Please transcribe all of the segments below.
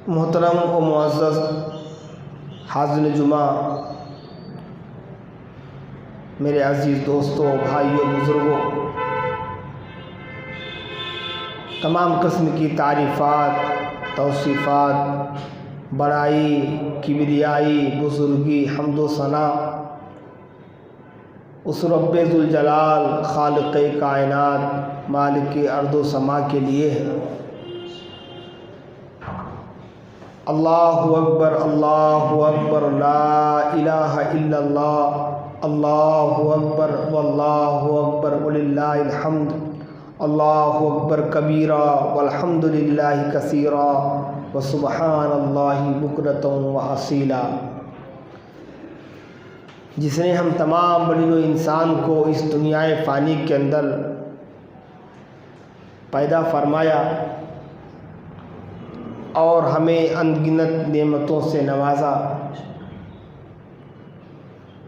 محترم و معزز حاضرین جمعہ، میرے عزیز دوستوں، بھائیوں، بزرگوں، تمام قسم کی تعریفات، توصیفات، بڑائی، کبریائی، بزرگی، حمد و ثنا اس رب ذوالجلال خالق کائنات مالک ارض و سما کے لیے ہے۔ اللہ اکبر، اللہ اکبر، لا الہ الا اللہ، اللہ اکبر واللہ اکبر وللہ الحمد، اللہ اکبر کبیرا والحمد للہ کثیرا وسبحان اللہ بکرۃ واصیلا۔ جس نے ہم تمام بنی نوع انسان کو اس دنیا فانی کے اندر پیدا فرمایا اور ہمیں انگنت نعمتوں سے نوازا،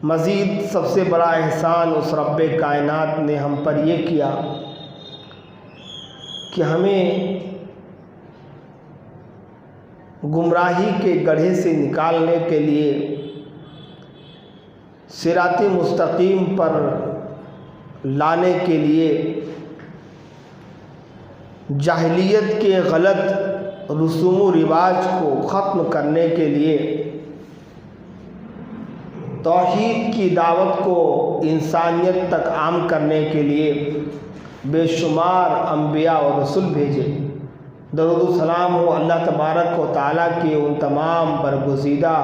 مزید سب سے بڑا احسان اس رب کائنات نے ہم پر یہ کیا کہ ہمیں گمراہی کے گڑھے سے نکالنے کے لیے صراط مستقیم پر لانے کے لیے، جاہلیت کے غلط رسوم و رواج کو ختم کرنے کے لیے، توحید کی دعوت کو انسانیت تک عام کرنے کے لیے بے شمار انبیاء اور رسول بھیجے۔ درود و سلام ہو اللہ تبارک و تعالیٰ کے ان تمام برگزیدہ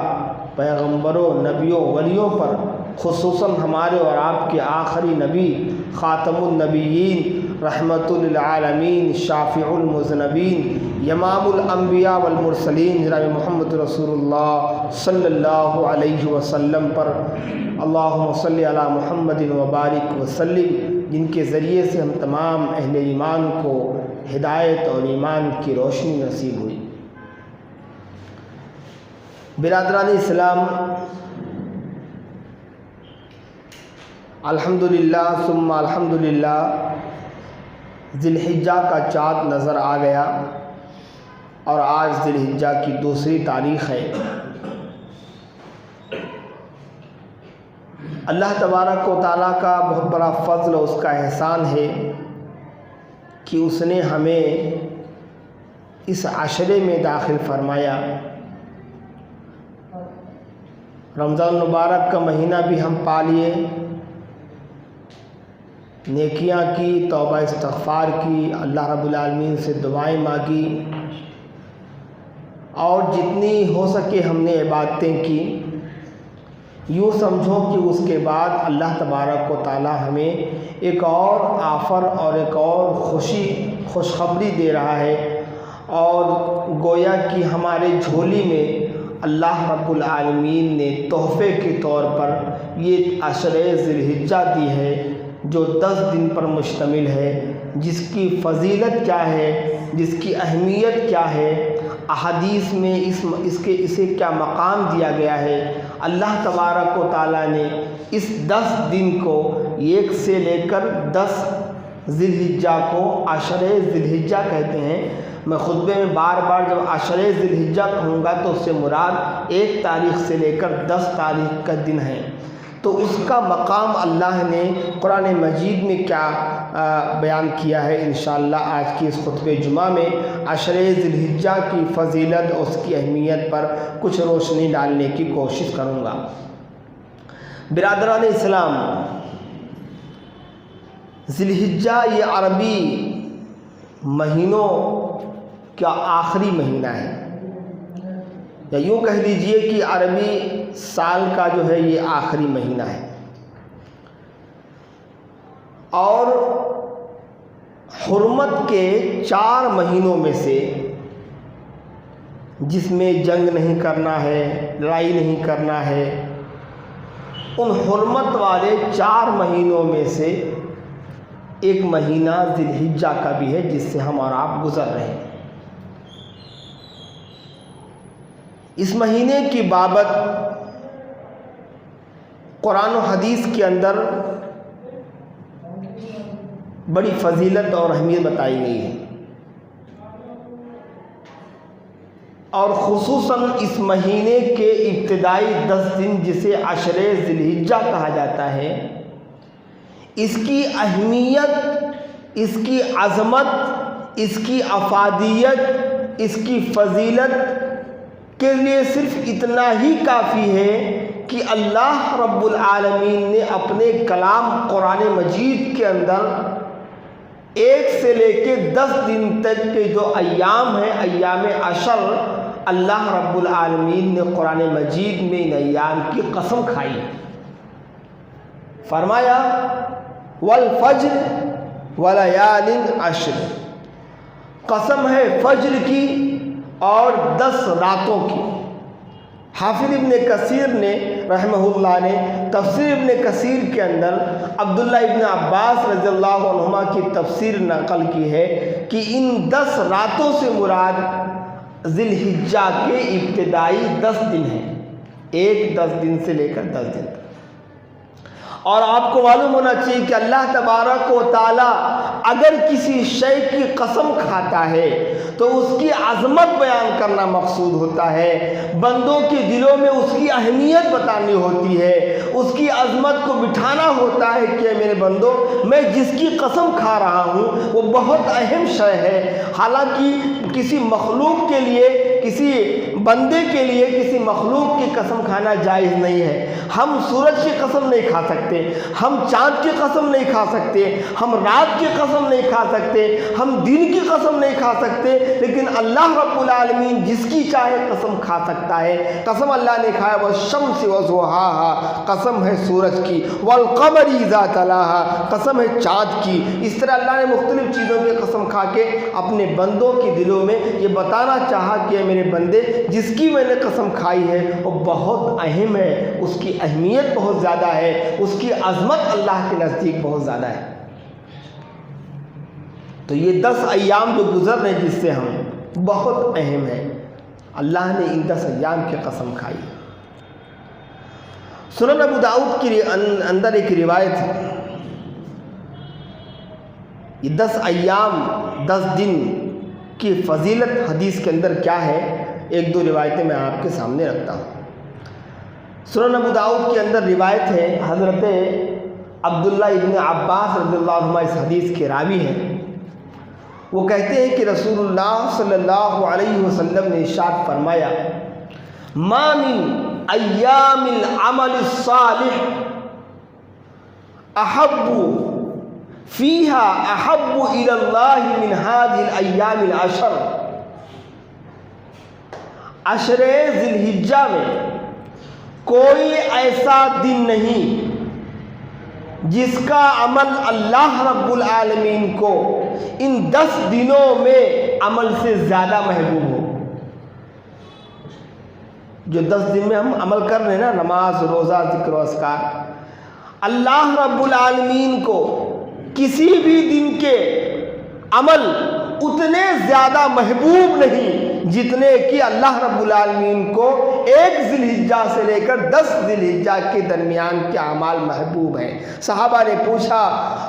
پیغمبروں، نبیوں، ولیوں پر، خصوصاً ہمارے اور آپ کے آخری نبی خاتم النبیین، رحمت للعالمین، شافع المذنبین، امام الانبیاء والمرسلین جناب محمد رسول اللہ صلی اللہ علیہ وسلم پر۔ اللہم صلی علی محمد وبارک وسلم، جن کے ذریعے سے ہم تمام اہل ایمان کو ہدایت اور ایمان کی روشنی نصیب ہوئی۔ برادران اسلام، الحمدللہ ثم الحمدللہ ذی الحجہ کا چاند نظر آ گیا اور آج ذی الحجہ کی دوسری تاریخ ہے۔ اللہ تبارک و تعالیٰ کا بہت بڑا فضل اور اس کا احسان ہے کہ اس نے ہمیں اس عشرے میں داخل فرمایا۔ رمضان المبارک کا مہینہ بھی ہم پا لیے، نیکیاں کی، توبہ استغفار کی، اللہ رب العالمین سے دعائیں مانگی اور جتنی ہو سکے ہم نے عبادتیں کی۔ یوں سمجھو کہ اس کے بعد اللہ تبارک و تعالی ہمیں ایک اور آفر اور ایک اور خوشخبری دے رہا ہے، اور گویا کہ ہمارے جھولی میں اللہ رب العالمین نے تحفے کے طور پر یہ عشرہ ذی الحجہ دی ہے، جو 10 دن پر مشتمل ہے، جس کی فضیلت کیا ہے، جس کی اہمیت کیا ہے، احادیث میں اسے کیا مقام دیا گیا ہے۔ اللہ تبارک و تعالیٰ نے اس 10 دن کو 1 سے لے کر 10 ذی الحجہ کو عشرہ ذی الحجہ کہتے ہیں۔ میں خطبے میں بار بار جب عشرہ ذی الحجہ کہوں گا تو اس سے مراد 1 تاریخ سے لے کر 10 تاریخ کا دن ہے۔ تو اس کا مقام اللہ نے قرآن مجید میں کیا بیان کیا ہے، انشاءاللہ آج کی اس خطبہ جمعہ میں عشرہ ذی الحجہ کی فضیلت اور اس کی اہمیت پر کچھ روشنی ڈالنے کی کوشش کروں گا۔ برادران اسلام، ذی الحجہ یہ عربی مہینوں کا آخری مہینہ ہے، یا یوں کہہ لیجئے کہ عربی سال کا جو ہے یہ آخری مہینہ ہے، اور حرمت کے 4 مہینوں میں سے، جس میں جنگ نہیں کرنا ہے، لڑائی نہیں کرنا ہے، ان حرمت والے 4 مہینوں میں سے ایک مہینہ ذی الحجہ کا بھی ہے، جس سے ہم اور آپ گزر رہے ہیں۔ اس مہینے کی بابت قرآن و حدیث کے اندر بڑی فضیلت اور اہمیت بتائی گئی ہے۔ اور خصوصاً اس مہینے کے ابتدائی 10 دن جسے عشر ذی الحجہ کہا جاتا ہے، اس کی اہمیت، اس کی عظمت، اس کی افادیت، اس کی فضیلت کے لیے صرف اتنا ہی کافی ہے کہ اللہ رب العالمین نے اپنے کلام قرآن مجید کے اندر 1 سے لے کے 10 دن تک کے جو ایام ہیں، ایام عشر، اللہ رب العالمین نے قرآن مجید میں ان ایام کی قسم کھائی، فرمایا والفجر ولیال عشر، قسم ہے فجر کی اور 10 راتوں کی۔ حافظ ابن کثیر نے رحمہ اللہ نے تفسیر ابن کثیر کے اندر عبداللہ ابن عباس رضی اللہ عنہما کی تفسیر نقل کی ہے کہ ان 10 راتوں سے مراد ذی الحجہ کے ابتدائی 10 دن ہیں، 10 دن سے لے کر 10 دن تک۔ اور آپ کو معلوم ہونا چاہیے کہ اللہ تبارک و تعالی اگر کسی شے کی قسم کھاتا ہے تو اس کی عظمت بیان کرنا مقصود ہوتا ہے، بندوں کے دلوں میں اس کی اہمیت بتانی ہوتی ہے، اس کی عظمت کو بٹھانا ہوتا ہے کہ میرے بندوں میں جس کی قسم کھا رہا ہوں وہ بہت اہم شے ہے۔ حالانکہ کسی مخلوق کے لیے، کسی بندے کے لیے کسی مخلوق کی قسم کھانا جائز نہیں ہے۔ ہم سورج کی قسم نہیں کھا سکتے، ہم چاند کی قسم نہیں کھا سکتے، ہم رات کی قسم نہیں کھا سکتے، ہم دن کی قسم نہیں کھا سکتے، لیکن اللہ رب العالمین جس کی چاہے قسم کھا سکتا ہے۔ قسم اللہ نے کھایا والشمس وضحاها، قسم ہے سورج کی، والقمر اذا تلاها، قسم ہے چاند کی۔ اس طرح اللہ نے مختلف چیزوں کی قسم کھا کے اپنے بندوں کے دلوں میں یہ بتانا چاہا کہ میرے بندے جس کی میں نے قسم کھائی ہے وہ بہت اہم ہے، اس کی اہمیت بہت زیادہ ہے، اس کی عظمت اللہ کے نزدیک بہت زیادہ ہے۔ تو یہ 10 ایام جو گزر رہے ہیں جس سے ہم بہت اہم ہے، اللہ نے ان 10 ایام کی قسم کھائی۔ سنن ابو داؤد کے اندر ایک روایت ہے، یہ 10 ایام 10 دن کی فضیلت حدیث کے اندر کیا ہے، 1-2 روایتیں میں آپ کے سامنے رکھتا ہوں۔ سنن ابو داؤد کے اندر روایت ہے، حضرت عبداللہ ابن عباس رضی اللہ عنہما اس حدیث کے راوی ہیں، وہ کہتے ہیں کہ رسول اللہ صلی اللہ علیہ وسلم نے ارشاد فرمایا ما من ایام العمل الصالح احب فیها احب الی اللہ من هذه الایام العشر، عشر ذی الحجہ میں کوئی ایسا دن نہیں جس کا عمل اللہ رب العالمین کو ان 10 دنوں میں عمل سے زیادہ محبوب ہو۔ جو 10 دن میں ہم عمل کر رہے ہیں نا، نماز، روزہ، ذکر و اذکار، اللہ رب العالمین کو کسی بھی دن کے عمل اتنے زیادہ محبوب نہیں جتنے کہ اللہ رب العالمین کو 1 ذی الحجہ سے لے کر 10 ذی الحجہ کے درمیان کے اعمال محبوب ہیں۔ صحابہ نے پوچھا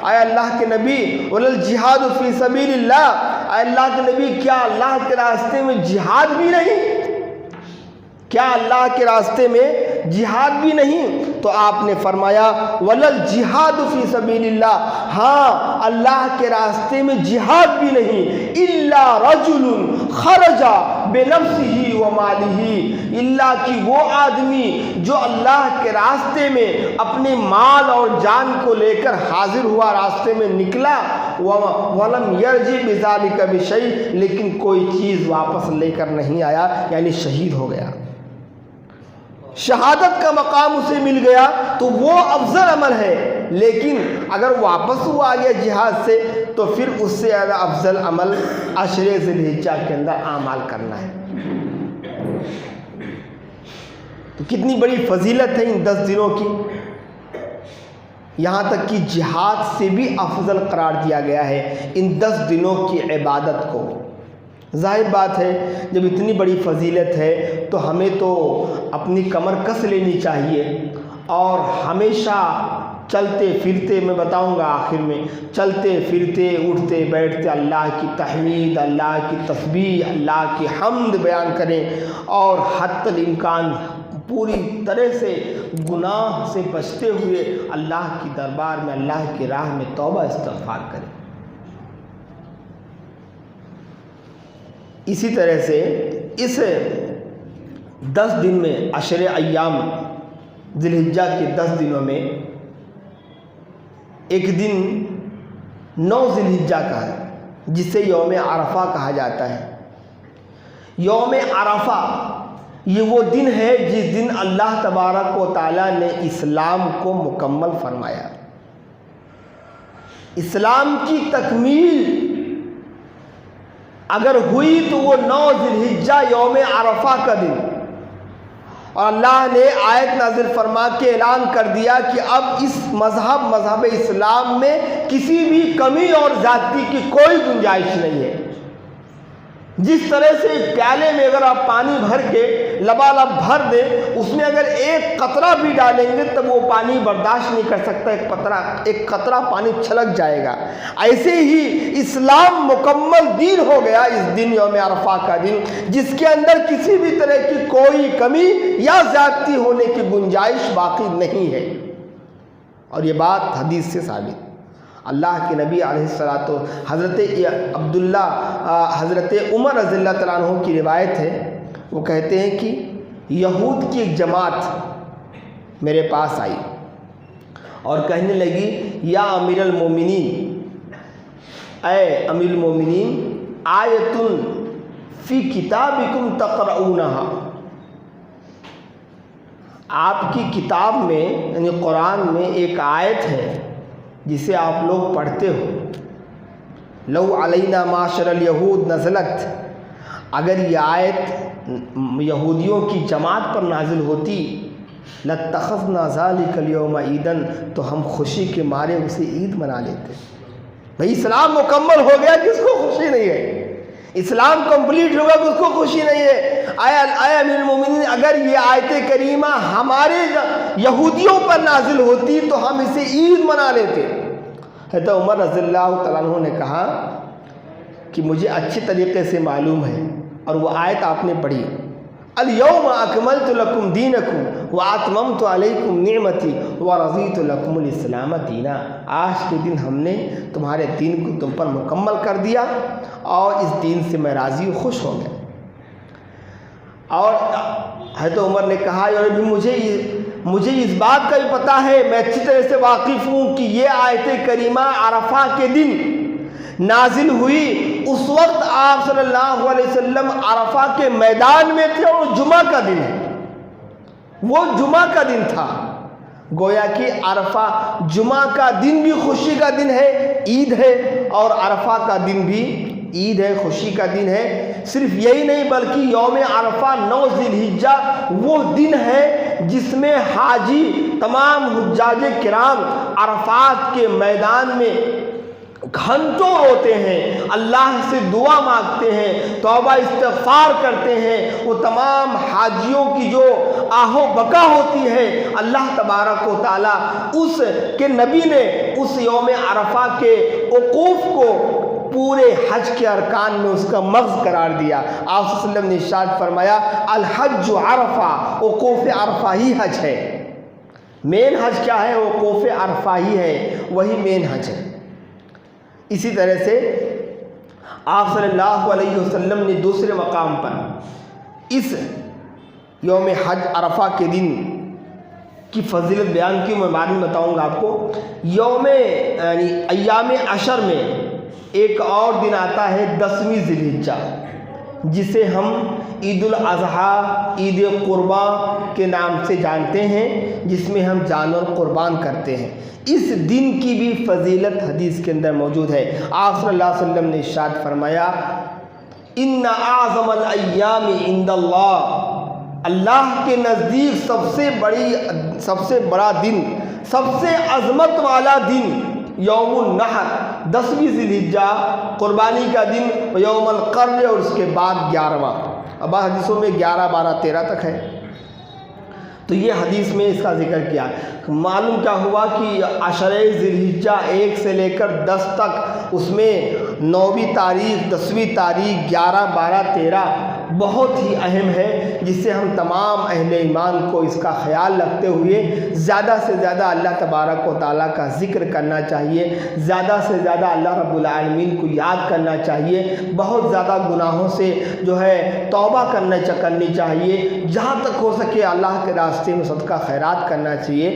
اے اللہ کے نبی والجہاد فی سبیل اللہ، اے اللہ کے نبی کیا اللہ کے راستے میں جہاد بھی نہیں؟ کیا اللہ کے راستے میں جہاد بھی نہیں؟ تو آپ نے فرمایا وللجہاد فی سبیل اللہ، ہاں اللہ کے راستے میں جہاد بھی نہیں، الا رجل خرج بنفسہ ومالہ، الا کہ وہ آدمی جو اللہ کے راستے میں اپنے مال اور جان کو لے کر حاضر ہوا، راستے میں نکلا، ولم یرجع بذلک بشیء، لیکن کوئی چیز واپس لے کر نہیں آیا، یعنی شہید ہو گیا، شہادت کا مقام اسے مل گیا، تو وہ افضل عمل ہے۔ لیکن اگر واپس ہوا آ گیا جہاد سے تو پھر اس سے زیادہ افضل عمل عشر ذی الحجہ کے اندر اعمال کرنا ہے۔ تو کتنی بڑی فضیلت ہے ان 10 دنوں کی، یہاں تک کہ جہاد سے بھی افضل قرار دیا گیا ہے ان 10 دنوں کی عبادت کو۔ ظاہر بات ہے جب اتنی بڑی فضیلت ہے تو ہمیں تو اپنی کمر کس لینی چاہیے اور ہمیشہ چلتے پھرتے، میں بتاؤں گا آخر میں، چلتے پھرتے اٹھتے بیٹھتے اللہ کی تحمید، اللہ کی تسبیح، اللہ کی حمد بیان کریں، اور حتی الامکان پوری طرح سے گناہ سے بچتے ہوئے اللہ کی دربار میں، اللہ کی راہ میں توبہ استغفار کریں۔ اسی طرح سے اس 10 دن میں، عشر ایام ذی الحجہ کے 10 دنوں میں ایک دن 9 ذی الحجہ کا ہے، جسے یوم عرفہ کہا جاتا ہے۔ یوم عرفہ یہ وہ دن ہے جس دن اللہ تبارک و تعالیٰ نے اسلام کو مکمل فرمایا۔ اسلام کی تکمیل اگر ہوئی تو وہ 9 ذی الحجہ یوم عرفہ کا دن، اور اللہ نے آیت نازل فرما کے اعلان کر دیا کہ اب اس مذہب اسلام میں کسی بھی کمی اور زیادتی کی کوئی گنجائش نہیں ہے۔ جس طرح سے ایک پیالے میں اگر آپ پانی بھر کے لبالب بھر دیں، اس میں اگر ایک قطرہ بھی ڈالیں گے تب وہ پانی برداشت نہیں کر سکتا، ایک قطرہ پانی چھلک جائے گا۔ ایسے ہی اسلام مکمل دین ہو گیا اس دن، یوم عرفہ کا دن، جس کے اندر کسی بھی طرح کی کوئی کمی یا زیادتی ہونے کی گنجائش باقی نہیں ہے۔ اور یہ بات حدیث سے ثابت، اللہ کے نبی علیہ الصلوۃ حضرت عبداللہ حضرت عمر رضی اللہ تعالیٰ عنہ کی روایت ہے، وہ کہتے ہیں کہ یہود کی ایک جماعت میرے پاس آئی اور کہنے لگی، یا امیر المومنین، اے امیر المومنین، آیۃ فی کتابکم تقرؤونہا، آپ کی کتاب میں یعنی قرآن میں ایک آیت ہے جسے آپ لوگ پڑھتے ہو، لو علینا معاشر الیہود نزلت، اگر یہ آیت یہودیوں کی جماعت پر نازل ہوتی، لاتخذنا ذلک الیوم عیدا، تو ہم خوشی کے مارے اسے عید منا لیتے۔ بھئی اسلام مکمل ہو گیا، کس کو خوشی نہیں ہے؟ اسلام کمپلیٹ ہوگا، کس کو خوشی نہیں ہے؟ اے امیر المومنین، اگر یہ آیت کریمہ ہمارے یہودیوں پر نازل ہوتی تو ہم اسے عید منا لیتے۔ حضرت عمر رضی اللہ تعالیٰ عنہ نے کہا کہ مجھے اچھی طریقے سے معلوم ہے، اور وہ آیت آپ نے پڑھی، الیوم اکملت لکم دینکم واتممت علیکم نعمتی ورضیت لکم الاسلام دینا، آج کے دن ہم نے تمہارے دین کو تم پر مکمل کر دیا اور اس دین سے میں راضی و خوش ہو گیا۔ اور حضرت عمر نے کہا، اور مجھے اس بات کا بھی پتہ ہے، میں اچھی طرح سے واقف ہوں کہ یہ آیت کریمہ عرفہ کے دن نازل ہوئی، اس وقت آپ صلی اللہ علیہ وسلم عرفہ کے میدان میں تھے، اور جمعہ کا دن ہے، وہ جمعہ کا دن تھا۔ گویا کہ عرفہ جمعہ کا دن بھی خوشی کا دن ہے، عید ہے، اور عرفہ کا دن بھی عید ہے، خوشی کا دن ہے۔ صرف یہی نہیں بلکہ یوم عرفہ 9 ذی الحجہ وہ دن ہے جس میں حاجی تمام حجاج کرام عرفات کے میدان میں گھنٹوں روتے ہیں، اللہ سے دعا مانگتے ہیں، توبہ استغفار کرتے ہیں۔ وہ تمام حاجیوں کی جو آہ و بکا ہوتی ہے، اللہ تبارک و تعالیٰ اس کے نبی نے اس یوم عرفہ کے وقوف کو پورے حج کے ارکان میں اس کا مغز قرار دیا۔ آپ صلی اللہ علیہ وسلم نے ارشاد فرمایا، الحج عرفہ، وقوف عرفہ ہی حج ہے۔ مین حج کیا ہے؟ وقوف عرفہ ہی ہے، وہی مین حج ہے۔ اسی طرح سے آپ صلی اللہ علیہ وسلم نے دوسرے مقام پر اس یوم حج عرفہ کے دن کی فضیلت بیان کی، میں بعد میں بتاؤں گا آپ کو۔ یوم یعنی ایام عشر میں ایک اور دن آتا ہے 10ویں ذی الحجہ، جسے ہم عید الاضحیٰ، عید قرباں کے نام سے جانتے ہیں، جس میں ہم جانور قربان کرتے ہیں۔ اس دن کی بھی فضیلت حدیث کے اندر موجود ہے۔ آپ صلی اللہ علیہ وسلم نے ارشاد فرمایا، ان اعظم الایام عند اللہ کے نزدیک سب سے بڑا دن، سب سے عظمت والا دن یوم النحر، 10ویں ذی الحجہ قربانی کا دن، یوم القر، اور اس کے بعد 11واں، اب حدیثوں میں 11، 12، 13 تک ہے۔ تو تو یہ حدیث میں اس کا ذکر کیا۔ معلوم کیا ہوا کہ عشرہ ذی الحجہ 1 سے لے کر 10 تک، اس میں 9ویں تاریخ، 10ویں تاریخ، 11، 12، 13 بہت ہی اہم ہے، جس سے ہم تمام اہل ایمان کو اس کا خیال رکھتے ہوئے زیادہ سے زیادہ اللہ تبارک و تعالیٰ کا ذکر کرنا چاہیے، زیادہ سے زیادہ اللہ رب العالمین کو یاد کرنا چاہیے، بہت زیادہ گناہوں سے جو ہے توبہ کرنی چاہیے، جہاں تک ہو سکے اللہ کے راستے میں صدقہ خیرات کرنا چاہیے،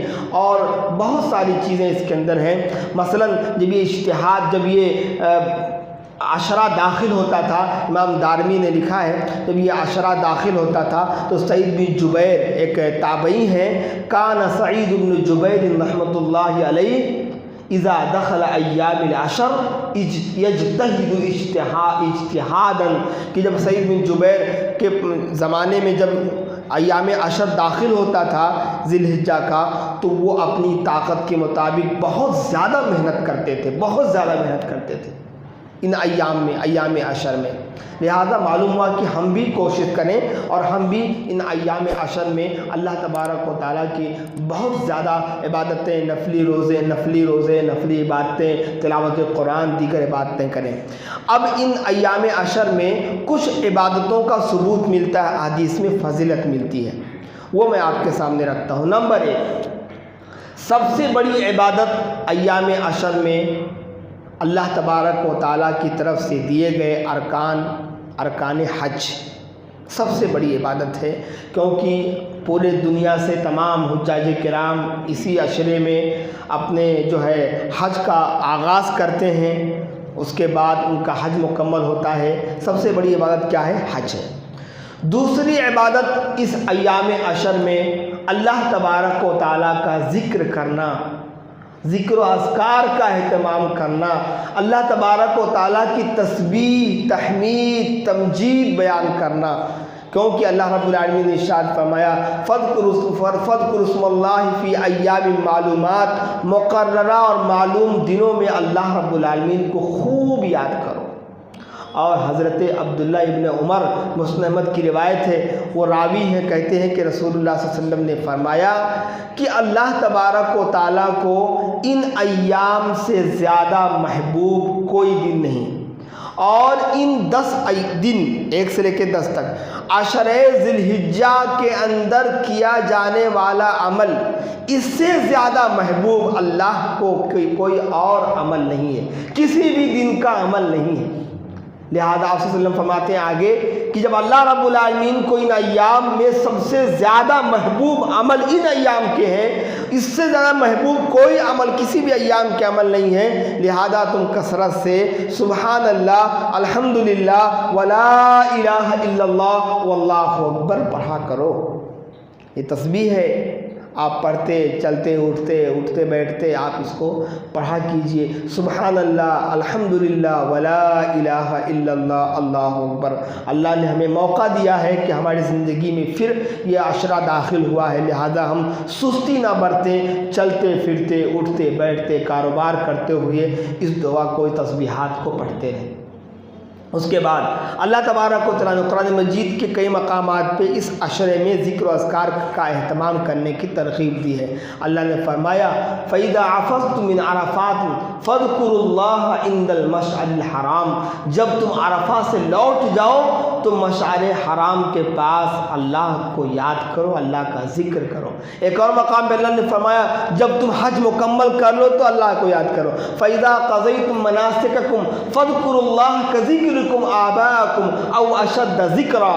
اور بہت ساری چیزیں اس کے اندر ہیں۔ مثلا جب یہ اجتہاد، جب یہ عشرہ داخل ہوتا تھا، امام دارمی نے لکھا ہے، جب یہ عشرہ داخل ہوتا تھا تو سعید بن جبیر ایک تابعی ہیں، کان سعید بن جبیر رحمۃ اللہ علیہ اذا دخل ایام العشر یجتہد اجتہادا، کہ جب سعید بن جبیر کے زمانے میں جب ایام عشر داخل ہوتا تھا ذی الحجہ کا، تو وہ اپنی طاقت کے مطابق بہت زیادہ محنت کرتے تھے، بہت زیادہ محنت کرتے تھے ان ایام میں، ایام عشر میں۔ لہذا معلوم ہوا کہ ہم بھی کوشش کریں اور ہم بھی ان ایام عشر میں اللہ تبارک و تعالیٰ کی بہت زیادہ عبادتیں، نفلی روزے، نفلی عبادتیں، تلاوت قرآن، دیگر عبادتیں کریں۔ اب ان ایام عشر میں کچھ عبادتوں کا ثبوت ملتا ہے، حدیث میں فضیلت ملتی ہے، وہ میں آپ کے سامنے رکھتا ہوں۔ نمبر 1، سب سے بڑی عبادت ایام عشر میں اللہ تبارک و تعالیٰ کی طرف سے دیے گئے ارکان حج سب سے بڑی عبادت ہے، کیونکہ پورے دنیا سے تمام حجاج کرام اسی عشرے میں اپنے جو ہے حج کا آغاز کرتے ہیں، اس کے بعد ان کا حج مکمل ہوتا ہے۔ سب سے بڑی عبادت کیا ہے؟ حج ہے۔ دوسری عبادت اس ایام عشر میں اللہ تبارک و تعالیٰ کا ذکر کرنا، ذکر و اذکار کا اہتمام کرنا، اللہ تبارک و تعالیٰ کی تسبیح، تحمید، تمجید بیان کرنا، کیونکہ اللہ رب العالمین نے ارشاد فرمایا فَاذْكُرُوا اسْمَ اللَّهِ فِي أَيَّامٍ معلومات، مقررہ اور معلوم دنوں میں اللہ رب العالمین کو خوب یاد کرو۔ اور حضرت عبداللہ ابن عمر، مسند احمد کی روایت ہے، وہ راوی ہیں، کہتے ہیں کہ رسول اللہ صلی اللہ علیہ وسلم نے فرمایا کہ اللہ تبارک و تعالیٰ کو ان ایام سے زیادہ محبوب کوئی دن نہیں، اور ان 10 دن 1 سے لے کے 10 تک عشرہ ذی الحجہ کے اندر کیا جانے والا عمل اس سے زیادہ محبوب اللہ کو کوئی اور عمل نہیں ہے، کسی بھی دن کا عمل نہیں ہے۔ لہذا آپ صلی اللہ علیہ وسلم فرماتے ہیں آگے کہ جب اللہ رب العالمین کو ان ایام میں سب سے زیادہ محبوب عمل ان ایام کے ہیں، اس سے زیادہ محبوب کوئی عمل کسی بھی ایام کے عمل نہیں ہے، لہذا تم کثرت سے سبحان اللہ، الحمدللہ، ولا الہ الا اللہ، واللہ اکبر پڑھا کرو۔ یہ تسبیح ہے، آپ پڑھتے چلتے اٹھتے بیٹھتے آپ اس کو پڑھا کیجئے، سبحان اللہ، الحمدللہ، ولا الہ الا اللہ، اللہ اکبر۔ اللہ نے ہمیں موقع دیا ہے کہ ہماری زندگی میں پھر یہ عشرہ داخل ہوا ہے، لہذا ہم سستی نہ برتیں، چلتے پھرتے اٹھتے بیٹھتے کاروبار کرتے ہوئے اس دعا کو، تسبیحات کو پڑھتے رہیں۔ اس کے بعد اللہ تبارک و تعالیٰ نے قرآن مجید کے کئی مقامات پہ اس عشرے میں ذکر و اذکار کا اہتمام کرنے کی ترغیب دی ہے۔ اللہ نے فرمایا فَإِذَا عَفَضْتُم مِّنْ عَرَفَاتٍ فَاذْكُرُوا اللَّهَ عِندَ الْمَشْعَرِ الْحَرَامِ، جب تم عرفات سے لوٹ جاؤ تو مشعر حرام کے پاس اللہ کو یاد کرو، اللہ کا ذکر کرو۔ ایک اور مقام پہ اللہ نے فرمایا جب تم حج مکمل کر لو تو اللہ کو یاد کرو، فَإِذَا قَضَيْتُم مَّنَاسِكَكُمْ فَاذْكُرُوا اللَّهَ كَذِكْرِكُمْ آباءَكُمْ أَوْ أَشَدَّ ذِكْرًا،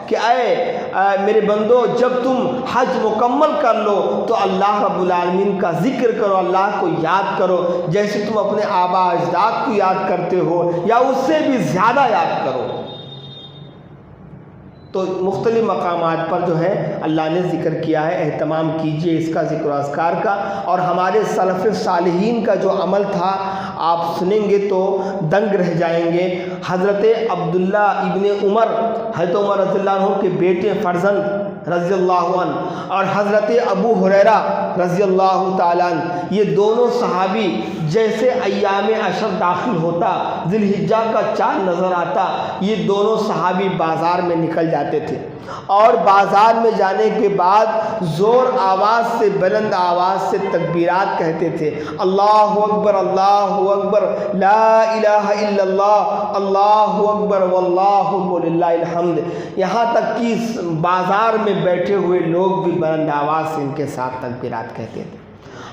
کہ اے میرے بندو جب تم حج مکمل کر لو تو اللہ رب العالمین کا ذکر کرو، اللہ کو یاد کرو جیسے تم اپنے آباء اجداد کو یاد کرتے ہو یا اس سے بھی زیادہ یاد کرو۔ تو مختلف مقامات پر جو ہے اللہ نے ذکر کیا ہے، اہتمام کیجئے اس کا، ذکر و اذکار کا۔ اور ہمارے سلف صالحین کا جو عمل تھا آپ سنیں گے تو دنگ رہ جائیں گے۔ حضرت عبداللہ ابن عمر، حضرت عمر رضی اللہ عنہ کے بیٹے فرزند رضی اللہ عنہ، اور حضرت ابو ہریرہ رضی اللہ تعالیٰ عنہ، یہ دونوں صحابی جیسے ایام عشر داخل ہوتا، ذی الحجہ کا چاند نظر آتا، یہ دونوں صحابی بازار میں نکل جاتے تھے اور بازار میں جانے کے بعد زور آواز سے، بلند آواز سے تکبیرات کہتے تھے، اللہ اکبر لا الہ الا اللہ، اللہ اکبر واللہ وللہ الحمد، یہاں تک کہ بازار میں بیٹھے ہوئے لوگ بھی بلند آواز سے ان کے ساتھ تکبیرات کہتے تھے۔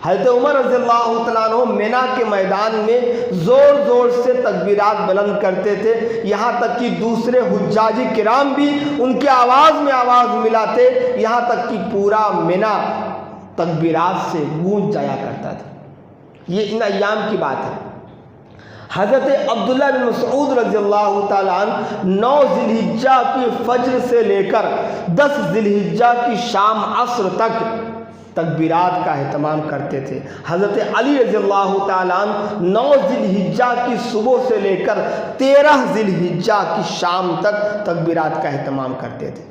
حضرت عمر رضی اللہ تعالیٰ عنہ مینا کے میدان میں زور زور سے تکبیرات بلند کرتے تھے، یہاں تک کہ دوسرے حجاج کرام بھی ان کے آواز میں آواز ملاتے، یہاں تک کہ پورا مینا تکبیرات سے گونج جایا کرتا تھا۔ یہ ان ایام کی بات ہے۔ حضرت عبداللہ بن مسعود رضی اللہ تعالیٰ عنہ 9 ذی الحجہ کی فجر سے لے کر 10 ذی الحجہ کی شام عصر تک تکبیرات کا اہتمام کرتے تھے۔ حضرت علی رضی اللہ تعالیٰ عنہ 9 ذی الحجہ کی صبح سے لے کر 13 ذی الحجہ کی شام تک تکبیرات کا اہتمام کرتے تھے،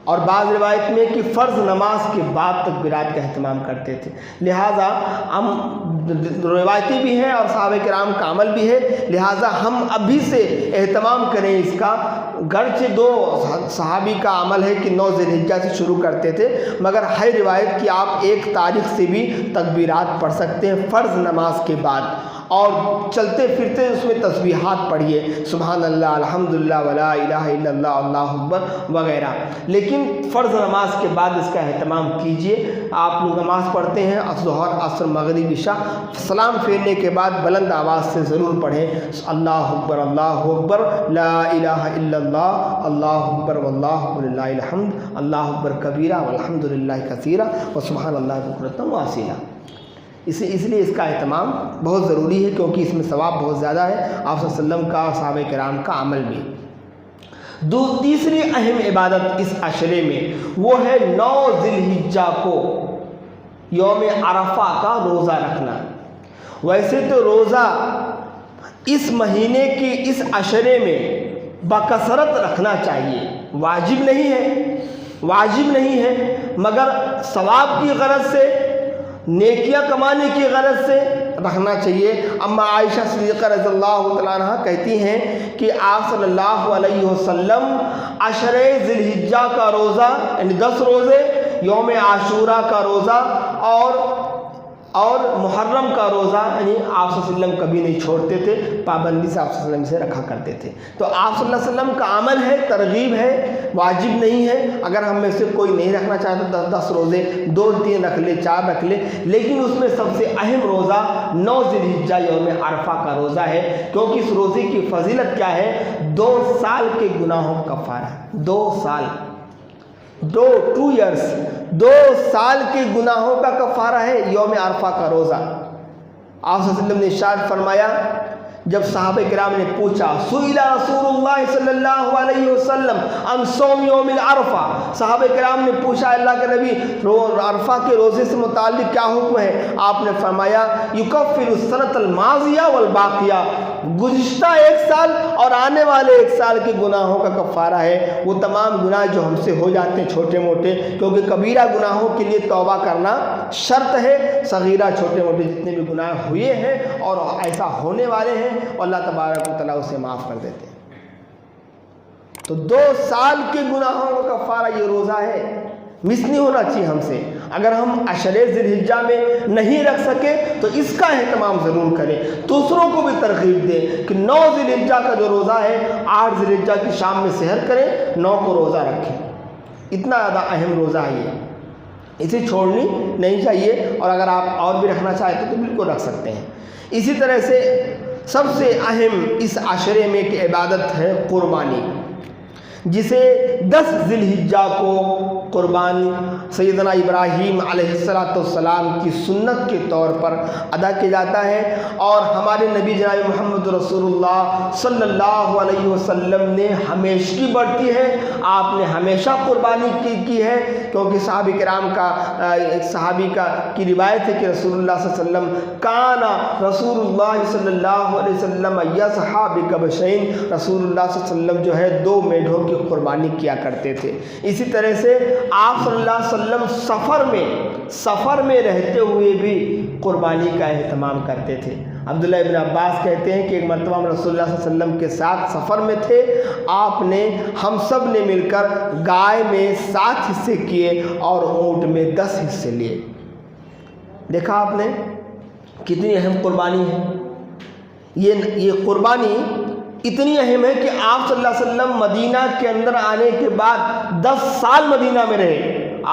اور بعض روایت میں کہ فرض نماز کے بعد تکبیرات کا اہتمام کرتے تھے۔ لہٰذا ہم روایتی بھی ہیں اور صحابہ کرام کا عمل بھی ہے، لہٰذا ہم ابھی سے اہتمام کریں اس کا۔ گرچہ 2 صحابی کا عمل ہے کہ 9 ذی الحجہ سے شروع کرتے تھے، مگر ہے روایت کہ آپ 1 تاریخ سے بھی تکبیرات پڑھ سکتے ہیں فرض نماز کے بعد، اور چلتے پھرتے اس میں تسبیحات پڑھیے، سبحان اللہ، الحمدللہ، ولا الہ الا اللہ، اللہ اکبر وغیرہ، لیکن فرض نماز کے بعد اس کا اہتمام کیجیے۔ آپ لوگ نماز پڑھتے ہیں ظہر، عصر، مغرب، عشاء، سلام پھیرنے کے بعد بلند آواز سے ضرور پڑھیں، اللہ اکبر لا الہ الا اللہ، اللہ اکبر واللہ وللہ الحمد، اللہ اکبر کبیرہ والحمدللہ کثیرہ وسبحان اللہ بکرۃ واصیلہ۔ اس لیے اس کا اہتمام بہت ضروری ہے، کیونکہ اس میں ثواب بہت زیادہ ہے، آپ صلی اللہ علیہ وسلم کا اور صحابہ کرام کا عمل بھی۔ تیسری اہم عبادت اس عشرے میں وہ ہے 9 ذی الحجہ کو یوم عرفہ کا روزہ رکھنا۔ ویسے تو روزہ اس مہینے کی اس عشرے میں بکثرت رکھنا چاہیے، واجب نہیں ہے، مگر ثواب کی غرض سے، نیکیاں کمانے کی غرض سے رکھنا چاہیے۔ اما عائشہ صدیقہ رضی اللہ تعالیٰ عنہ کہتی ہیں کہ آپ صلی اللہ علیہ وسلم عشرے ذی الحجہ کا روزہ، یعنی 10 روزے، یوم عاشوراء کا روزہ اور محرم کا روزہ، یعنی آپ صلی اللہ علیہ وسلم کبھی نہیں چھوڑتے تھے، پابندی سے آپ صلی اللہ علیہ وسلم سے رکھا کرتے تھے۔ تو آپ صلی اللہ علیہ وسلم کا عمل ہے، ترغیب ہے، واجب نہیں ہے۔ اگر ہم میں سے کوئی نہیں رکھنا چاہتا 10 روزے 2-3 رکھ لے، 4 رکھ لے، لیکن اس میں سب سے اہم روزہ 9 ذی الحجہ یوم عرفہ کا روزہ ہے، کیونکہ اس روزے کی فضیلت کیا ہے؟ 2 سال کے گناہوں کا کفارہ، 2 سال کے گناہوں کا کفارہ ہے یوم عرفہ کا روزہ۔ آپ صلی اللہ علیہ وسلم نے ارشاد فرمایا، جب صحابہ کرام نے پوچھا، سئل رسول اللہ صلی اللہ علیہ وسلم عن صوم یوم العرفہ، صحابہ کرام نے پوچھا اللہ کے نبی عرفہ کے روزے سے متعلق کیا حکم ہے؟ آپ نے فرمایا، یکفر السنۃ الماضیہ والباقیہ، گزشتہ 1 سال اور آنے والے 1 سال کے گناہوں کا کفارہ ہے۔ وہ تمام گناہ جو ہم سے ہو جاتے ہیں چھوٹے موٹے، کیونکہ کبیرہ گناہوں کے لیے توبہ کرنا شرط ہے، صغیرہ چھوٹے موٹے جتنے بھی گناہ ہوئے ہیں اور ایسا ہونے والے ہیں، اللہ تبارک و تعالیٰ اسے معاف کر دیتے ہیں۔ تو 2 سال کے گناہوں کا کفارہ یہ روزہ ہے، مس نہیں ہونا چاہیے ہم سے۔ اگر ہم عشرے ذی الحجہ میں نہیں رکھ سکے تو اس کا اہتمام ضرور کریں، دوسروں کو بھی ترغیب دیں کہ 9 ذی الحجہ کا جو روزہ ہے 8 ذی الحجہ کی شام میں سحر کریں، 9 کو روزہ رکھیں۔ اتنا زیادہ اہم روزہ ہے یہ، اسے چھوڑنی نہیں چاہیے، اور اگر آپ اور بھی رکھنا چاہتے تو بالکل رکھ سکتے ہیں۔ اسی طرح سے سب سے اہم اس عشرے میں ایک عبادت ہے قربانی، جسے 10 ذی الحجہ کو قربانی سیدنا ابراہیم علیہ السلام کی سنت کے طور پر ادا کیا جاتا ہے، اور ہمارے نبی جناب محمد رسول اللہ صلی اللہ علیہ وسلم نے ہمیشگی برتی ہے، آپ نے ہمیشہ قربانی کی ہے، کیونکہ صحابہ کرام کا ایک صحابی کی روایت ہے کہ رسول اللہ صلی اللہ علیہ وسلم کانا رسول اللہ صلی اللہ علیہ وسلم یضحی بکبشین، رسول اللہ صلی اللہ علیہ وسلم جو ہے 2 میڈھوں کی قربانی کیا کرتے تھے۔ اسی طرح سے آپ صلی اللہ علیہ وسلم سفر میں رہتے ہوئے بھی قربانی کا اہتمام کرتے تھے۔ عبداللہ ابن عباس کہتے ہیں کہ ایک مرتبہ ہم رسول اللہ صلی اللہ علیہ وسلم کے ساتھ سفر میں تھے، آپ نے ہم سب نے مل کر گائے میں 7 حصے کیے اور اونٹ میں 10 حصے لیے۔ دیکھا آپ نے کتنی اہم قربانی ہے۔ یہ قربانی اتنی اہم ہے کہ آپ صلی اللہ علیہ وسلم مدینہ کے اندر آنے کے بعد 10 سال مدینہ میں رہے۔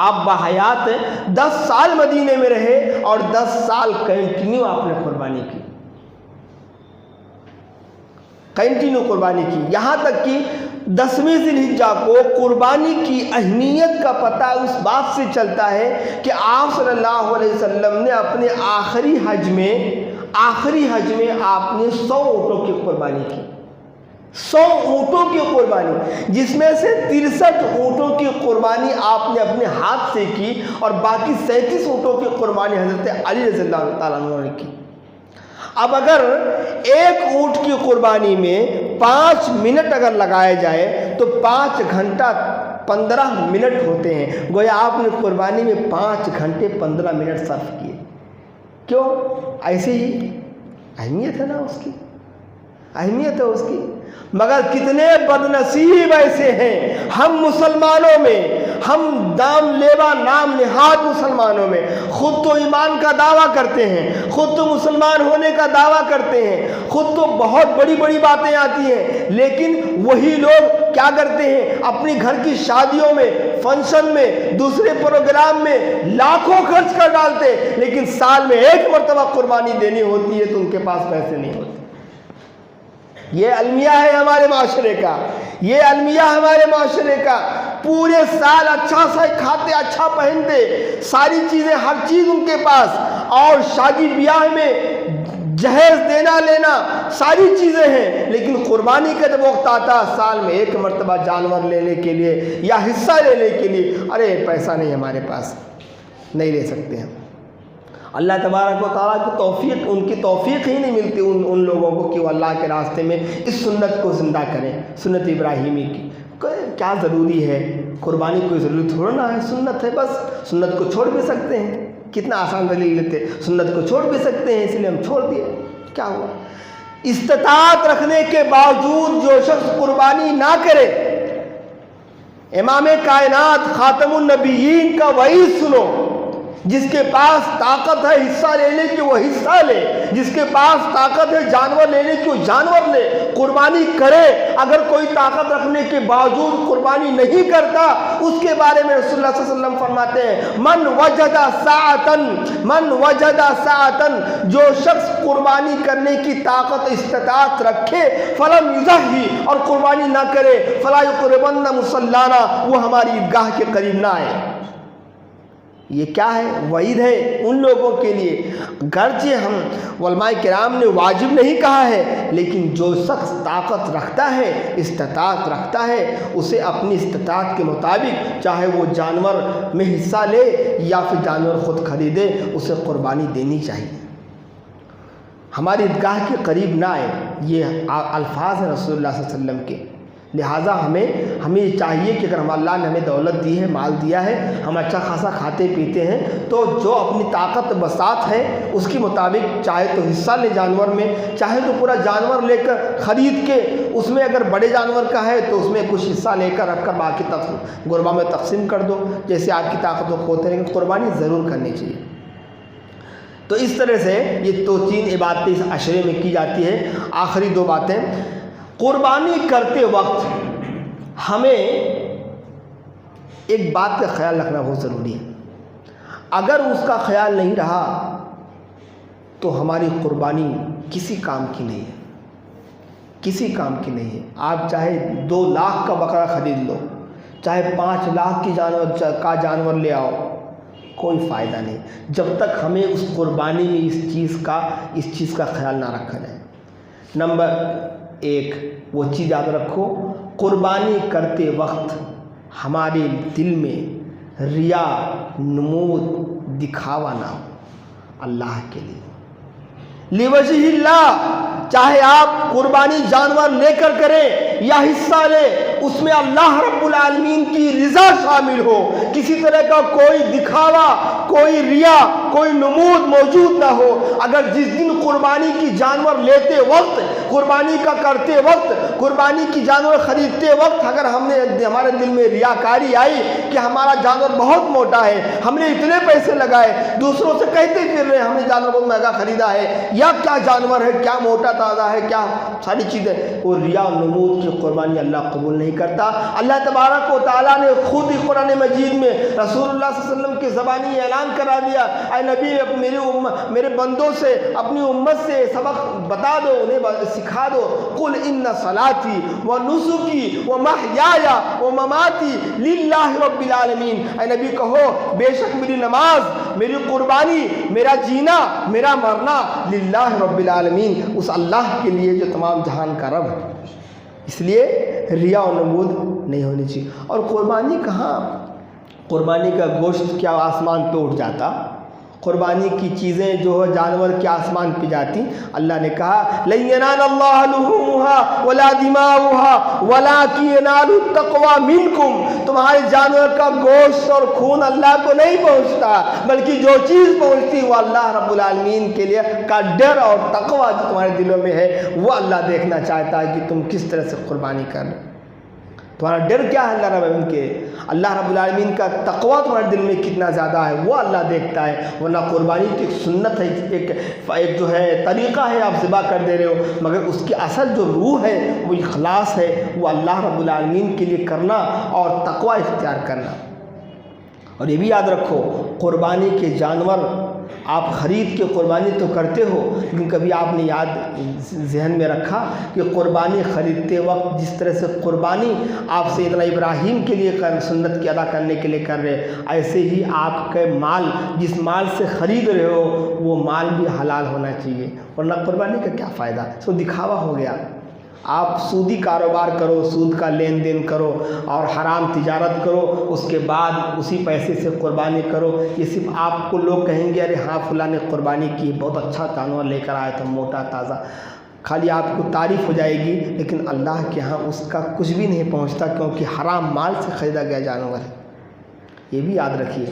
آپ باحیات 10 سال مدینے میں رہے اور 10 سال کنٹینیو آپ نے قربانی کی، کنٹینیو قربانی کی، یہاں تک کہ 10ویں ذی الحجہ کو قربانی کی اہمیت کا پتہ اس بات سے چلتا ہے کہ آپ صلی اللہ علیہ وسلم نے اپنے آخری حج میں آپ نے 100 اونٹوں کی قربانی کی، 100 اونٹوں کی قربانی، جس میں سے 63 اونٹوں کی قربانی آپ نے اپنے ہاتھ سے کی اور باقی 37 اونٹوں کی قربانی حضرت علی رضی اللہ تعالیٰ عنہ نے کی۔ اب اگر ایک اونٹ کی قربانی میں 5 منٹ اگر لگائے جائے تو 5 گھنٹہ 15 منٹ ہوتے ہیں، گویا آپ نے قربانی میں 5 گھنٹے 15 منٹ صرف کیے۔ کیوں؟ ایسے ہی اہمیت ہے نا اس کی، اہمیت ہے اس کی۔ مگر کتنے بد نصیب ایسے ہیں ہم مسلمانوں میں، ہم دام لیوا نام نہاد مسلمانوں میں، خود تو ایمان کا دعویٰ کرتے ہیں، خود تو مسلمان ہونے کا دعویٰ کرتے ہیں، خود تو بہت بڑی بڑی باتیں آتی ہیں، لیکن وہی لوگ کیا کرتے ہیں؟ اپنی گھر کی شادیوں میں، فنکشن میں، دوسرے پروگرام میں لاکھوں خرچ کر ڈالتے، لیکن سال میں ایک مرتبہ قربانی دینی ہوتی ہے تو ان کے پاس پیسے نہیں ہوتے۔ یہ المیہ ہے ہمارے معاشرے کا، یہ المیہ ہمارے معاشرے کا۔ پورے سال اچھا سا کھاتے، اچھا پہنتے، ساری چیزیں، ہر چیز ان کے پاس، اور شادی بیاہ میں جہیز دینا لینا ساری چیزیں ہیں، لیکن قربانی کا جب وقت آتا سال میں ایک مرتبہ جانور لینے کے لیے یا حصہ لینے کے لیے، ارے پیسہ نہیں ہمارے پاس، نہیں لے سکتے ہیں۔ اللہ تبارک و تعالیٰ کی توفیق، ان کی توفیق ہی نہیں ملتی ان لوگوں کو کہ وہ اللہ کے راستے میں اس سنت کو زندہ کریں، سنت ابراہیمی کی۔ کیا ضروری ہے؟ قربانی کوئی ضروری تھوڑا نہ ہے، سنت ہے بس، سنت کو چھوڑ بھی سکتے ہیں، کتنا آسان دلیل لیتے، سنت کو چھوڑ بھی سکتے ہیں، اس لیے ہم چھوڑ دیے، کیا ہوا؟ استطاعت رکھنے کے باوجود جو شخص قربانی نہ کرے، امام کائنات خاتم النبیین کا وعید سنو، جس کے پاس طاقت ہے حصہ لینے کی وہ حصہ لے، جس کے پاس طاقت ہے جانور لینے کی وہ جانور لے، قربانی کرے۔ اگر کوئی طاقت رکھنے کے باوجود قربانی نہیں کرتا، اس کے بارے میں رسول اللہ صلی اللہ علیہ وسلم فرماتے ہیں من وجد ساعتن، جو شخص قربانی کرنے کی طاقت استطاعت رکھے، فلم یضحی، اور قربانی نہ کرے، فلا یقربن مصلانا، وہ ہماری عیدگاہ کے قریب نہ آئے۔ یہ کیا ہے؟ وعید ہے ان لوگوں کے لیے۔ گرچہ ہم علماء کرام نے واجب نہیں کہا ہے، لیکن جو شخص طاقت رکھتا ہے، استطاعت رکھتا ہے، اسے اپنی استطاعت کے مطابق چاہے وہ جانور میں حصہ لے یا پھر جانور خود خریدے، اسے قربانی دینی چاہیے۔ ہماری عیدگاہ کے قریب نہ آئے، یہ الفاظ ہیں رسول اللہ صلی اللہ علیہ وسلم کے۔ لہٰذا ہمیں یہ چاہیے کہ اگر اللہ نے ہمیں دولت دی ہے، مال دیا ہے، ہم اچھا خاصا کھاتے پیتے ہیں، تو جو اپنی طاقت بساط ہے اس کے مطابق چاہے تو حصہ لے جانور میں، چاہے تو پورا جانور لے کر خرید کے اس میں اگر بڑے جانور کا ہے تو اس میں کچھ حصہ لے کر رکھ کر باقی غربا میں تقسیم کر دو، جیسے آپ کی طاقتوں کو ہوتے ہیں، لیکن قربانی ضرور کرنی چاہیے۔ تو اس طرح سے یہ تو 3 عبادتیں اس عشرے میں کی جاتی ہے۔ آخری 2 باتیں، قربانی کرتے وقت ہمیں ایک بات کا خیال رکھنا بہت ضروری ہے۔ اگر اس کا خیال نہیں رہا تو ہماری قربانی کسی کام کی نہیں ہے، کسی کام کی نہیں ہے۔ آپ چاہے 2 لاکھ کا بکرا خرید لو، چاہے 5 لاکھ کی جانور لے آؤ، کوئی فائدہ نہیں جب تک ہمیں اس قربانی میں اس چیز کا خیال نہ رکھا جائے۔ نمبر 1 وہ چیز یاد رکھو، قربانی کرتے وقت ہمارے دل میں ریا، نمود، دکھاوا نہ ہو، اللہ کے لیے، لوجہ اللہ۔ چاہے آپ قربانی جانور لے کر کریں یا حصہ لیں، اس میں اللہ رب العالمین کی رضا شامل ہو، کسی طرح کا کوئی دکھاوا، کوئی ریا، کوئی نمود موجود نہ ہو۔ اگر جس دن قربانی کی جانور لیتے وقت، قربانی کا کرتے وقت، قربانی کی جانور خریدتے وقت اگر ہمارے دل میں ریاکاری آئی کہ ہمارا جانور بہت موٹا ہے، ہم نے اتنے پیسے لگائے، دوسروں سے کہتے پھر رہے ہم نے جانور بہت مہنگا خریدا ہے، یا کیا جانور ہے، کیا موٹا تازہ ہے، کیا ساری چیزیں، وہ ریا و نمود کی قربانی اللہ قبول نہیں کرتا۔ اللہ تبارک و تعالیٰ نے خود ہی قرآن مجید میں رسول اللہ صلی اللہ علیہ وسلم کے زبانی اعلان کرا دیا، اے نبی میرے بندوں سے، اپنی امت سے سبق بتا دو، انہیں سکھا دو، قل ان صلاتی و نسکی و محیایا و مماتی للہ رب العالمین، اے نبی کہو بے شک میری نماز، میری قربانی، میرا جینا، میرا مرنا للہ رب العالمین، اس اللہ کے لیے جو تمام جہان کا رب ہے۔ اس لیے ریا و نمود نہیں ہونی چاہیے۔ اور قربانی کہاں، قربانی کا گوشت کیا آسمان پہ اٹھ جاتا؟ قربانی کی چیزیں جو جانور کیا آسمان پہ جاتی؟ اللہ نے کہا لَن يَنَالَ اللَّهَ لُحُومُهَا وَلَا دِمَاؤُهَا وَلَٰكِن يَنَالُهُ التَّقْوَىٰ مِنكُمْ، تمہارے جانور کا گوشت اور خون اللہ کو نہیں پہنچتا، بلکہ جو چیز پہنچتی وہ اللہ رب العالمین کے لیے کا ڈر اور تقویٰ جو تمہارے دلوں میں ہے، وہ اللہ دیکھنا چاہتا ہے کہ تم کس طرح سے قربانی کر رہے، تمہارا ڈر کیا ہے اللہ رب العالمین کے، اللہ رب العالمین کا تقویٰ تمہارے دل میں کتنا زیادہ ہے وہ اللہ دیکھتا ہے۔ ورنہ قربانی تو ایک سنت ہے، ایک جو ہے طریقہ ہے، آپ ذبح کر دے رہے ہو، مگر اس کی اصل جو روح ہے، وہ اخلاص ہے، وہ اللہ رب العالمین کے لیے کرنا اور تقویٰ اختیار کرنا۔ اور یہ بھی یاد رکھو، قربانی کے جانور آپ خرید کے قربانی تو کرتے ہو، لیکن کبھی آپ نے ذہن میں رکھا کہ قربانی خریدتے وقت جس طرح سے قربانی آپ سیدنا ابراہیم کے لیے سنت کی ادا کرنے کے لیے کر رہے، ایسے ہی آپ کے مال، جس مال سے خرید رہے ہو وہ مال بھی حلال ہونا چاہیے، ورنہ قربانی کا کیا فائدہ، سو دکھاوا ہو گیا۔ آپ سودی کاروبار کرو، سود کا لین دین کرو اور حرام تجارت کرو، اس کے بعد اسی پیسے سے قربانی کرو، یہ صرف آپ کو لوگ کہیں گے ارے ہاں فلاں نے قربانی کی، بہت اچھا جانور لے کر آیا تھا، موٹا تازہ، خالی آپ کو تعریف ہو جائے گی، لیکن اللہ کے ہاں اس کا کچھ بھی نہیں پہنچتا، کیونکہ حرام مال سے خریدا گیا جانور ہے، یہ بھی یاد رکھیے۔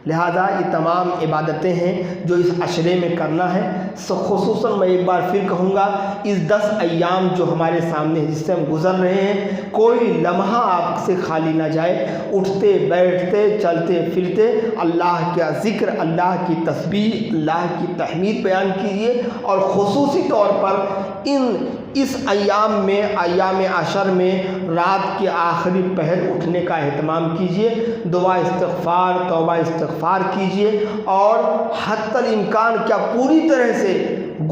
لہذا یہ تمام عبادتیں ہیں جو اس عشرے میں کرنا ہے۔ خصوصاً میں ایک بار پھر کہوں گا، اس 10 ایام جو ہمارے سامنے جس سے ہم گزر رہے ہیں، کوئی لمحہ آپ سے خالی نہ جائے، اٹھتے بیٹھتے چلتے پھرتے اللہ کا ذکر، اللہ کی تسبیح، اللہ کی تحمید بیان کیجیے، اور خصوصی طور پر اس ایام میں، ایام عشر میں رات کے آخری پہر اٹھنے کا اہتمام کیجیے، دعا استغفار، توبہ استغفار کیجیے، اور حتی الامکان کیا پوری طرح سے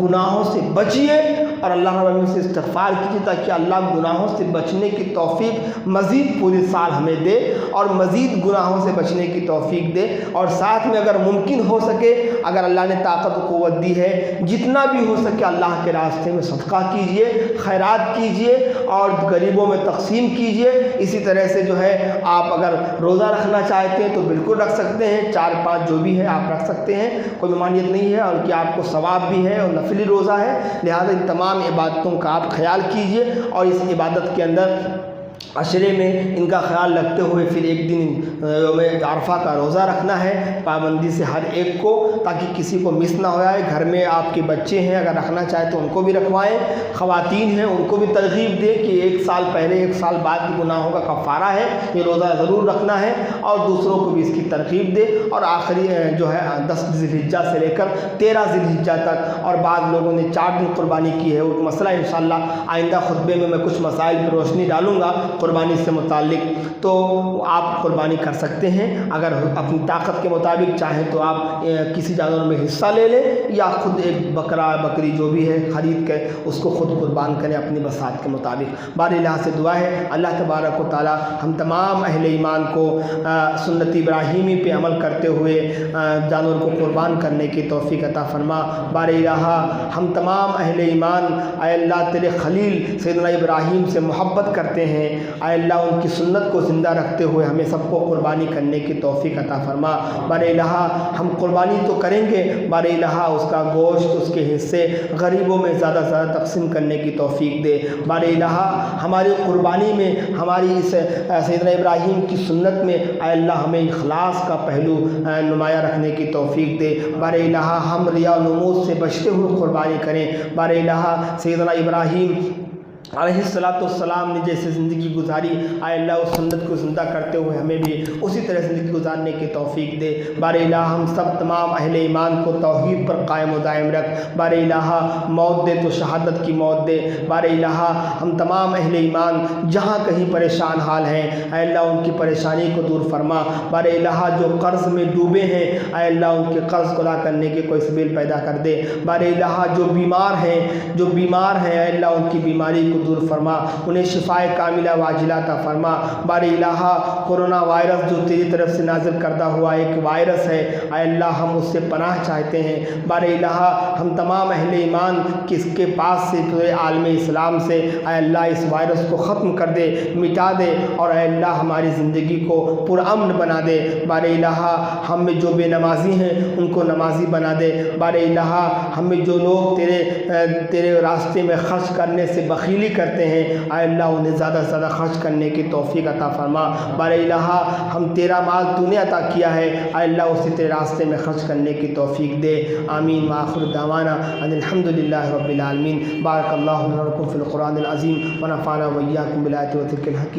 گناہوں سے بچیے اور اللہ رب العالمین سے استغفار کیجیے، تاکہ اللہ گناہوں سے بچنے کی توفیق مزید پورے سال ہمیں دے اور مزید گناہوں سے بچنے کی توفیق دے۔ اور ساتھ میں اگر ممکن ہو سکے، اگر اللہ نے طاقت و قوت دی ہے، جتنا بھی ہو سکے اللہ کے راستے میں صدقہ کیجیے، خیرات کیجیے اور غریبوں میں تقسیم کیجیے۔ اسی طرح سے جو ہے آپ اگر روزہ رکھنا چاہتے ہیں تو بالکل رکھ سکتے ہیں، 4-5 جو بھی ہے آپ رکھ سکتے ہیں، کوئی ممانعت نہیں ہے، اور کہ آپ کو ثواب بھی ہے اور نفلی روزہ ہے، لہذا ان تمام عبادتوں کا آپ خیال کیجیے، اور اس عبادت کے اندر عشرے میں ان کا خیال رکھتے ہوئے پھر ایک دن یوم عرفہ کا روزہ رکھنا ہے پابندی سے ہر ایک کو، تاکہ کسی کو مس نہ ہو جائے۔ گھر میں آپ کے بچے ہیں، اگر رکھنا چاہے تو ان کو بھی رکھوائیں، خواتین ہیں ان کو بھی ترغیب دیں کہ 1 سال پہلے 1 سال بعد کی گناہوں کا کفارہ ہے، یہ روزہ ضرور رکھنا ہے، اور دوسروں کو بھی اس کی ترغیب دے۔ اور آخری جو ہے 10 ذی الحجہ سے لے کر 13 ذی الحجہ تک، اور بعض لوگوں نے 4 دن قربانی کی ہے، وہ مسئلہ انشاءاللہ آئندہ خطبے میں کچھ مسائل پر روشنی ڈالوں گا قربانی سے متعلق، تو آپ قربانی کر سکتے ہیں۔ اگر اپنی طاقت کے مطابق چاہیں تو آپ کسی جانور میں حصہ لے لیں، یا خود ایک بکرا بکری جو بھی ہے خرید کے اس کو خود قربان کریں اپنی بساط کے مطابق۔ بار اللہ سے دعا ہے اللہ تبارک و تعالی ہم تمام اہل ایمان کو سنت ابراہیمی پہ عمل کرتے ہوئے جانور کو قربان کرنے کی توفیق عطا فرما۔ بار الہ ہم تمام اہل ایمان اے اللہ تیرے خلیل سیدنا ابراہیم سے محبت کرتے ہیں، اے اللہ ان کی سنت کو زندہ رکھتے ہوئے ہمیں سب کو قربانی کرنے کی توفیق عطا فرما۔ بار الہ ہم قربانی تو کریں گے، بار الہ اس کا گوشت، اس کے حصے غریبوں میں زیادہ سے زیادہ تقسیم کرنے کی توفیق دے۔ بار الہ ہماری قربانی میں، ہماری اس سیدنا ابراہیم کی سنت میں اے اللہ ہمیں اخلاص کا پہلو نمایاں رکھنے کی توفیق دے۔ بار الہ ہم ریا و نمود سے بچتے ہوئے قربانی کریں۔ بار الہ سیدنا ابراہیم علیہ السلام نے جیسے زندگی گزاری، اے اللہ اس سنت کو زندہ کرتے ہوئے ہمیں بھی اسی طرح زندگی گزارنے کی توفیق دے۔ بار الہ ہم سب تمام اہل ایمان کو توحید پر قائم و دائم رکھ۔ بار الہ موت دے تو شہادت کی موت دے۔ بار الہ ہم تمام اہل ایمان جہاں کہیں پریشان حال ہیں، اے اللہ ان کی پریشانی کو دور فرما۔ بار الہ جو قرض میں ڈوبے ہیں، اے اللہ ان کے قرض کو ادا کرنے کے کوئی سبیل پیدا کر دے۔ بار الہ جو بیمار ہیں، اے اللہ ان کی بیماری کو دور فرما، انہیں شفائے کاملہ واجلہ عطا فرما۔ بار الہ کورونا وائرس جو تیری طرف سے نازل کردہ ہوا ایک وائرس ہے، اے اللہ ہم اس سے پناہ چاہتے ہیں۔ بار الہ ہم تمام اہل ایمان کس کے پاس سے پورے عالم اسلام سے اے اللہ اس وائرس کو ختم کر دے، مٹا دے، اور اے اللہ ہماری زندگی کو پرامن بنا دے۔ بار الہ ہم میں جو بے نمازی ہیں ان کو نمازی بنا دے۔ بار الہ ہم میں جو لوگ تیرے راستے میں خرچ کرنے سے بخیلی کرتے ہیں، اے اللہ انہیں زیادہ سے زیادہ خرچ کرنے کی توفیق عطا فرما۔ بار الہ ہم تیرا مال تو نے عطا کیا ہے، اے اللہ اسے تیرے راستے میں خرچ کرنے کی توفیق دے۔ آمین وآخر دعوانا ان الحمدللہ رب العالمین۔ بارک اللہ لنا ولکم فی القرآن العظیم ونفعنا وإیاکم بالآیات والذکر الحکیم۔